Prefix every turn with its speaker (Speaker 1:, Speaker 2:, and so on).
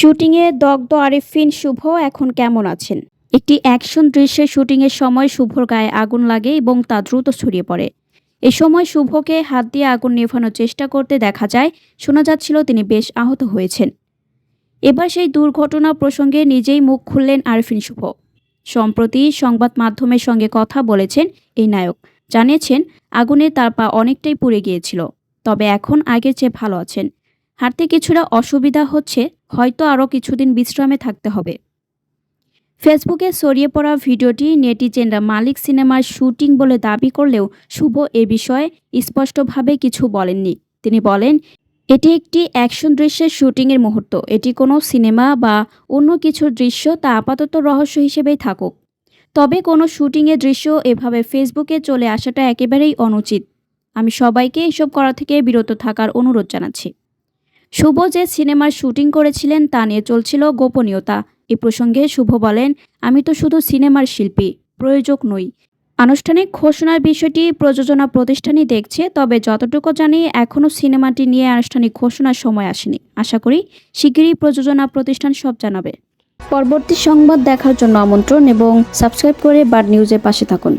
Speaker 1: শুটিংয়ে দগ্ধ আরেফিন শুভ এখন কেমন আছেন? একটি অ্যাকশন দৃশ্যের শুটিংয়ের সময় শুভর গায়ে আগুন লাগে এবং তা দ্রুত ছড়িয়ে পড়ে। এ সময় শুভকে হাত দিয়ে আগুন নেভানোর চেষ্টা করতে দেখা যায়। শোনা যাচ্ছিল তিনি বেশ আহত হয়েছেন। এবার সেই দুর্ঘটনা প্রসঙ্গে নিজেই মুখ খুললেন আরেফিন শুভ। সম্প্রতি সংবাদ মাধ্যমের সঙ্গে কথা বলেছেন এই নায়ক। জানিয়েছেন আগুনে তার পা অনেকটাই পুড়ে গিয়েছিল, তবে এখন আগের চেয়ে ভালো আছেন। হাঁটতে কিছুটা অসুবিধা হচ্ছে, হয়তো আরও কিছুদিন বিশ্রামে থাকতে হবে। ফেসবুকে ছড়িয়ে পড়া ভিডিওটি নেটিজেনরা মালিক সিনেমার শুটিং বলে দাবি করলেও শুভ এ বিষয়ে স্পষ্টভাবে কিছু বলেননি। তিনি বলেন, এটি একটি অ্যাকশন দৃশ্যের শুটিংয়ের মুহূর্ত, এটি কোনো সিনেমা বা অন্য কিছুর দৃশ্য, তা আপাতত রহস্য হিসেবেই থাকুক। তবে কোনো শুটিংয়ের দৃশ্য এভাবে ফেসবুকে চলে আসাটা একেবারেই অনুচিত। আমি সবাইকে এসব করা থেকে বিরত থাকার অনুরোধ জানাচ্ছি। শুভ যে সিনেমার শুটিং করেছিলেন তা নিয়ে চলছিল গোপনীয়তা। এ প্রসঙ্গে শুভ বলেন, আমি তো শুধু সিনেমার শিল্পী, প্রযোজক নই। আনুষ্ঠানিক ঘোষণার বিষয়টি প্রযোজনা প্রতিষ্ঠানই দেখছে, তবে যতটুকু জানি এখনও সিনেমাটি নিয়ে আনুষ্ঠানিক ঘোষণার সময় আসেনি। আশা করি শিগগিরই প্রযোজনা প্রতিষ্ঠান সব জানাবে। পরবর্তী সংবাদ দেখার জন্য আমন্ত্রণ এবং সাবস্ক্রাইব করে বার্ড নিউজের পাশে থাকুন।